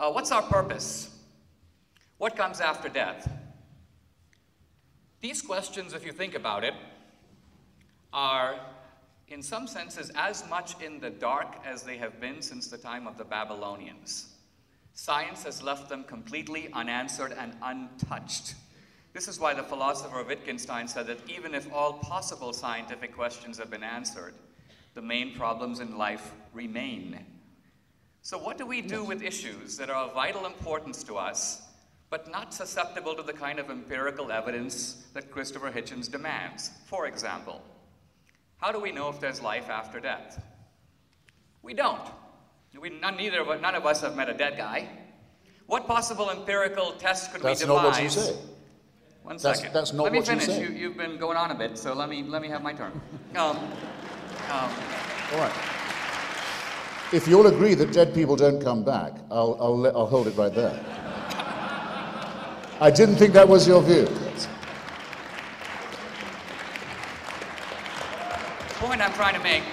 What's our purpose? What comes after death? These questions, if you think about it, are in some senses as much in the dark as they have been since the time of the Babylonians. Science has left them completely unanswered and untouched. This is why the philosopher Wittgenstein said that even if all possible scientific questions have been answered, the main problems in life remain. So what do we do with issues that are of vital importance to us, but not susceptible to the kind of empirical evidence that Christopher Hitchens demands? For example, how do we know if there's life after death? We don't. None of us have met a dead guy. What possible empirical tests could we devise? That's not what you say. One second. That's not what you say. Let me finish. You've been going on a bit, so let me have my turn. All right. If you'll agree that dead people don't come back, I'll hold it right there. I didn't think that was your view. The point I'm trying to make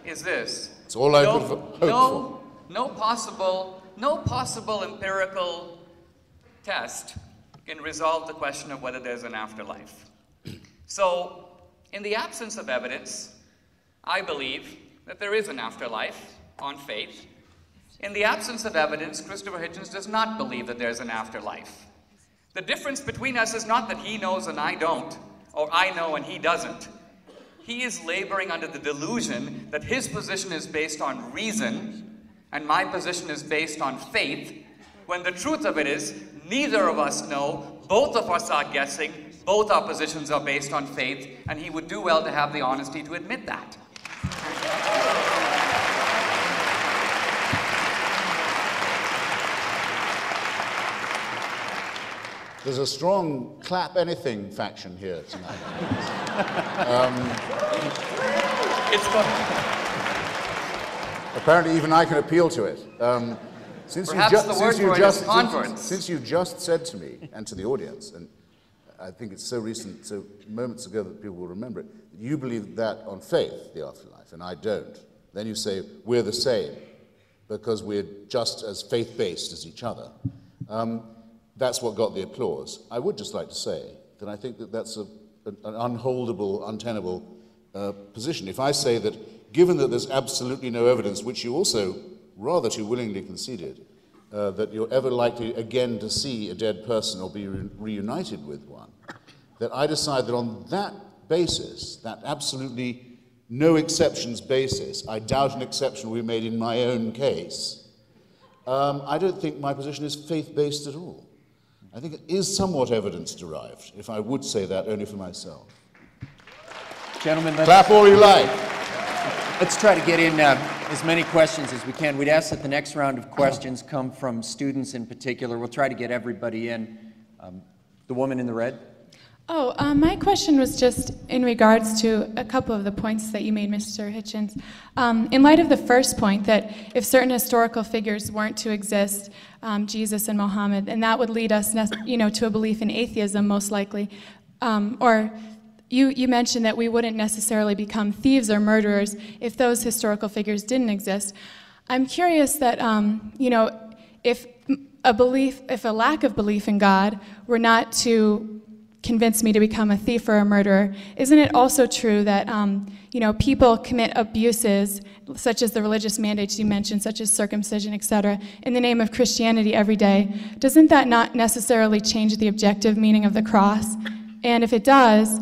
is this. It's all I could hope for. No possible empirical test can resolve the question of whether there's an afterlife. So, in the absence of evidence, I believe that there is an afterlife on faith. In the absence of evidence, Christopher Hitchens does not believe that there's an afterlife. The difference between us is not that he knows and I don't, or I know and he doesn't. He is laboring under the delusion that his position is based on reason and my position is based on faith, when the truth of it is neither of us know, both of us are guessing, both our positions are based on faith, and he would do well to have the honesty to admit that. There's a strong clap anything faction here tonight. Apparently even I can appeal to it. Since you just said to me and to the audience, and I think it's so recent, so moments ago that people will remember it, you believe that on faith, the afterlife, and I don't. Then you say, we're the same, because we're just as faith-based as each other. That's what got the applause. I would just like to say that I think that that's an unholdable, untenable position. If I say that, given that there's absolutely no evidence, which you also rather too willingly conceded, that you're ever likely again to see a dead person or be reunited with one, that I decide that on that basis, that absolutely no exceptions basis, I doubt an exception will be made in my own case, I don't think my position is faith-based at all. I think it is somewhat evidence-derived, if I would say that only for myself. Gentlemen, clap all you like. Let's try to get in as many questions as we can. We'd ask that the next round of questions come from students in particular. We'll try to get everybody in. The woman in the red. Oh, my question was just in regards to a couple of the points that you made, Mr. Hitchens. In light of the first point, that if certain historical figures weren't to exist, Jesus and Muhammad, and that would lead us, to a belief in atheism, most likely, or you mentioned that we wouldn't necessarily become thieves or murderers if those historical figures didn't exist. I'm curious that, if a lack of belief in God were not to convince me to become a thief or a murderer, isn't it also true that people commit abuses, such as the religious mandates you mentioned, such as circumcision, etc., in the name of Christianity every day? Doesn't that not necessarily change the objective meaning of the cross? And if it does,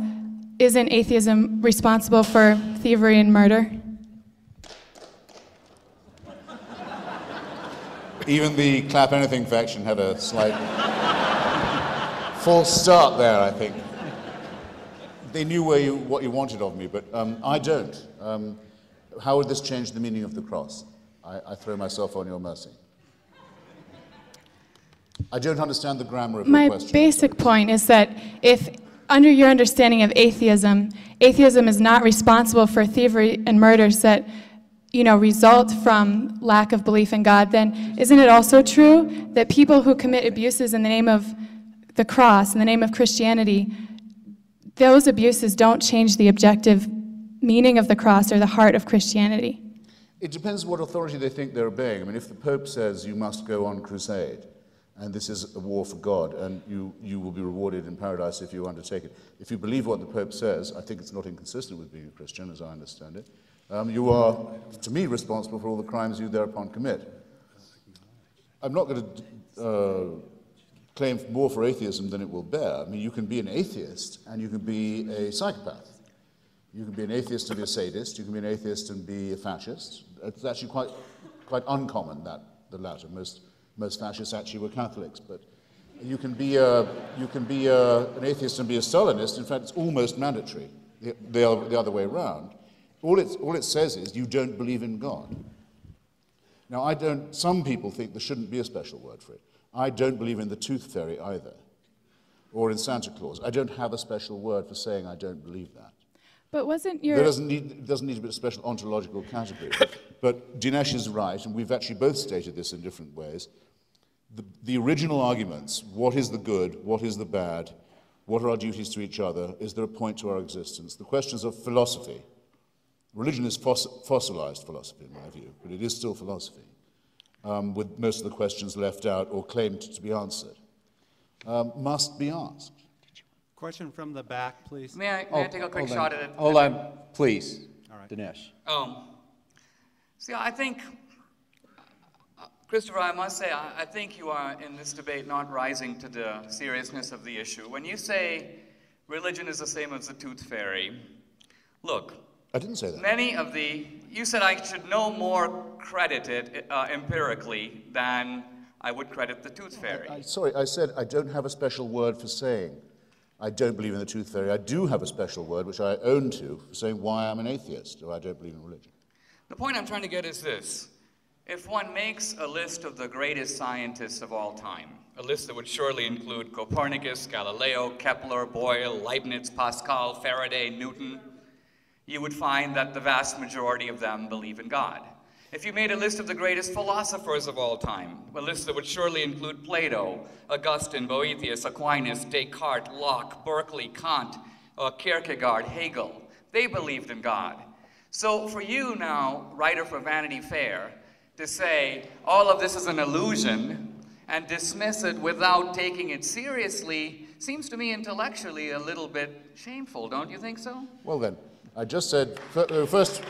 isn't atheism responsible for thievery and murder? Even the clap anything faction had a slight false start there, I think. They knew what you wanted of me, but I don't. How would this change the meaning of the cross? I throw myself on your mercy. I don't understand the grammar of your question. My basic point is that if, under your understanding of atheism, atheism is not responsible for thievery and murders that result from lack of belief in God, then isn't it also true that people who commit abuses in the name of the cross, in the name of Christianity, those abuses don't change the objective meaning of the cross or the heart of Christianity? It depends what authority they think they're obeying. I mean, if the Pope says you must go on crusade, and this is a war for God, and you will be rewarded in paradise if you undertake it. If you believe what the Pope says, I think it's not inconsistent with being a Christian, as I understand it. You are, to me, responsible for all the crimes you thereupon commit. I'm not going to claim more for atheism than it will bear. I mean, you can be an atheist, and you can be a psychopath. You can be an atheist and be a sadist. You can be an atheist and be a fascist. It's actually quite uncommon, the latter. Most fascists actually were Catholics, but you can be an atheist and be a Stalinist. In fact, it's almost mandatory the other way around. All it says is you don't believe in God. Now, some people think there shouldn't be a special word for it. I don't believe in the tooth fairy either, or in Santa Claus. I don't have a special word for saying I don't believe that. But wasn't your... There doesn't need to be a special ontological category. But Dinesh is right, and we've actually both stated this in different ways. The original arguments, what is the good, what is the bad, what are our duties to each other, is there a point to our existence? The questions of philosophy. Religion is fossilized philosophy, in my view, but it is still philosophy, with most of the questions left out or claimed to be answered, must be asked. Question from the back, please. May I take a quick shot at it? Hold on, please. All right. Dinesh. See, I think, Christopher, I must say, I think you are, in this debate, not rising to the seriousness of the issue. When you say religion is the same as the tooth fairy, look. I didn't say that. You said I should no more credit it empirically than I would credit the tooth fairy. Sorry, I said I don't have a special word for saying I don't believe in the tooth fairy. I do have a special word, which I own to, for saying why I'm an atheist or I don't believe in religion. The point I'm trying to get is this. If one makes a list of the greatest scientists of all time, a list that would surely include Copernicus, Galileo, Kepler, Boyle, Leibniz, Pascal, Faraday, Newton, you would find that the vast majority of them believe in God. If you made a list of the greatest philosophers of all time, a list that would surely include Plato, Augustine, Boethius, Aquinas, Descartes, Locke, Berkeley, Kant, Kierkegaard, Hegel, they believed in God. So for you now, writer for Vanity Fair, to say all of this is an illusion and dismiss it without taking it seriously seems to me intellectually a little bit shameful, don't you think so? Well then, I just said, first,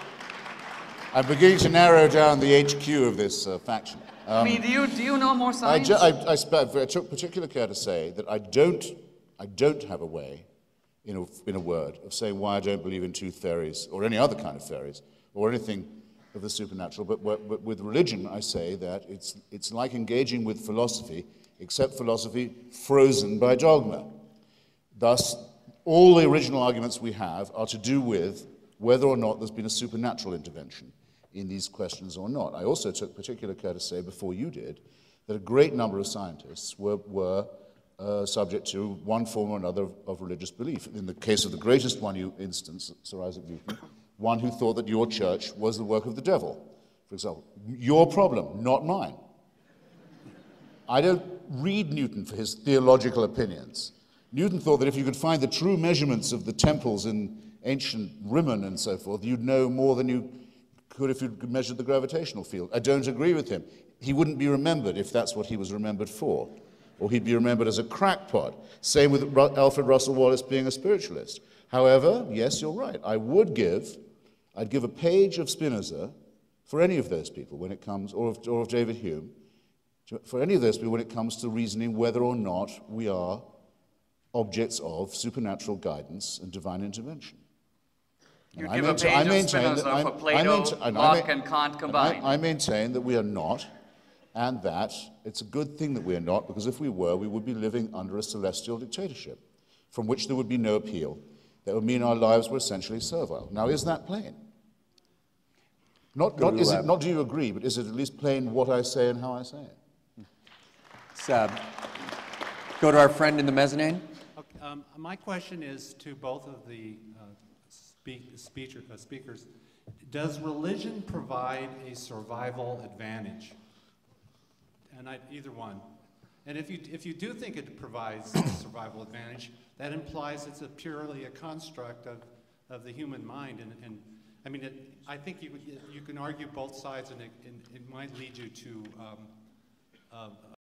I'm beginning to narrow down the HQ of this faction. I mean, do you know more science? I took particular care to say that I don't have a way, in a word, of saying why I don't believe in tooth fairies or any other kind of fairies or anything of the supernatural. But with religion, I say that it's like engaging with philosophy, except philosophy frozen by dogma. Thus, all the original arguments we have are to do with whether or not there's been a supernatural intervention in these questions or not. I also took particular care to say, before you did, that a great number of scientists were subject to one form or another of religious belief. In the case of the greatest one you instance, Sir Isaac Newton, one who thought that your church was the work of the devil, for example. Your problem, not mine. I don't read Newton for his theological opinions. Newton thought that if you could find the true measurements of the temples in ancient Rimmon and so forth, you'd know more than you could if you'd measured the gravitational field. I don't agree with him. He wouldn't be remembered if that's what he was remembered for. Or he'd be remembered as a crackpot. Same with Alfred Russel Wallace being a spiritualist. However, yes, you're right. I'd give a page of Spinoza for any of those people when it comes, or of David Hume, for any of those people when it comes to reasoning whether or not we are objects of supernatural guidance and divine intervention. You'd give a page of Spinoza for Plato, Locke, and Kant combined. I maintain that we are not, and that it's a good thing that we are not, because if we were, we would be living under a celestial dictatorship, from which there would be no appeal. That would mean our lives were essentially servile. Now, is that plain? Not do you agree, but is it at least plain what I say and how I say it? Let's go to our friend in the mezzanine. Okay, my question is to both of the speakers. Does religion provide a survival advantage? And either one. And if you do think it provides a survival advantage, that implies it's purely a construct of the human mind. And I mean, I think you can argue both sides, and it might lead you to